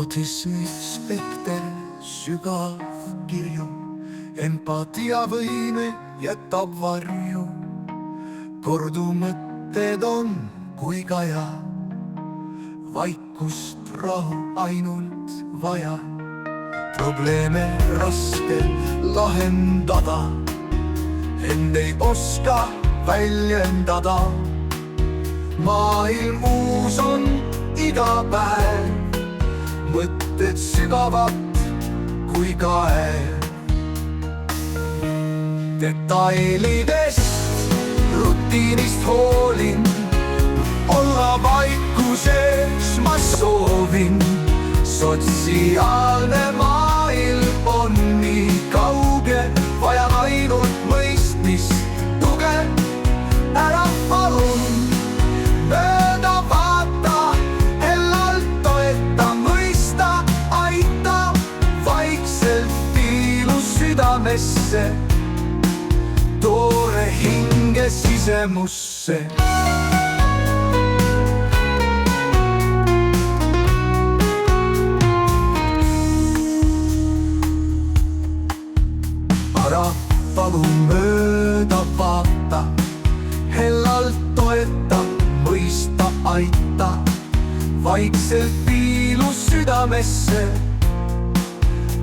autismispekter, sügav kirju, empatiavõime jätab varju. kordumõtted on kui kaja, vaikust, rahu ainult vaja. probleeme raske lahendada, end ei oska väljendada. maailm uus on iga päev, mõtted sügavad kui kaev. detailidest, rutiinist hoolin, olla vaikuses ma soovin. sotsiaalne maailm on nii kauge, vaja ainult mõistmist, tuge. ära palun mööda vaata, hellalt toeta, mõista, aita, vaikselt piilu südamesse, toore hinge sisemusse. ära palun mööda vaata, hellalt toeta, mõista, aita, vaikselt piilu südamesse,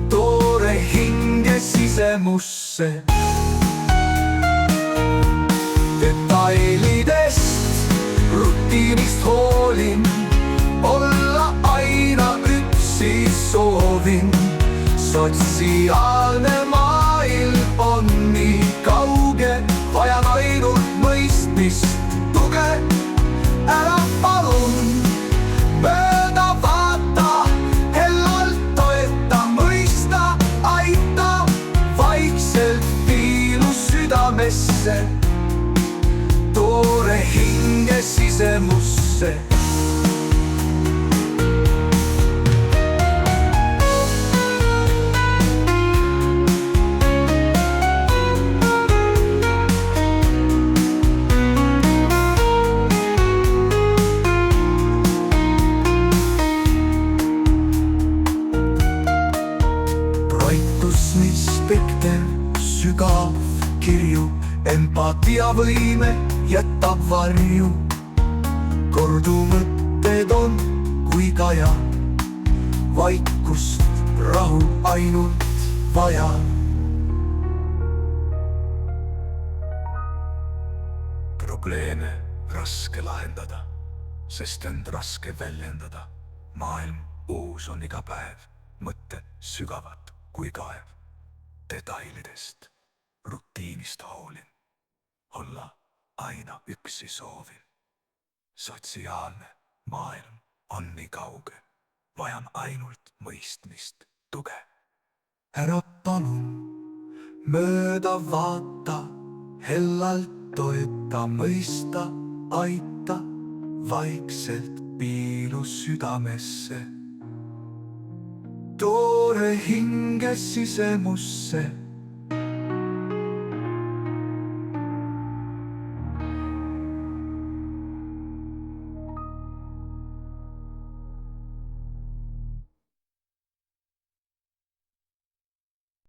toore hinge sisemusse. detailidest, rutiinist hoolin, olla aina üksi soovin. sotsiaalne maailm on nii kauge, vajan ainult mõistmist, tuge. ära palun mööda vaata, hellalt toeta, mõista, aita, vaikselt piilu südamesse, toore hinge sisemusse. autismispekter, sügav kirju, empatiavõime jätab varju. kordumõtted on kui kaja, vaikust, rahu ainult vaja. probleeme raske lahendada, sest end raske väljendada. maailm uus on iga päev, mõtted sügavad kui kaev. detailidest, rutiinist hoolin, olla aina üksi soovin. sotsiaalne maailm on nii kauge, vajan ainult mõistmist, tuge. ära palun mööda vaata, hellalt toeta, mõista, aita, vaikselt piilu südamesse, toore hinge sisemusse.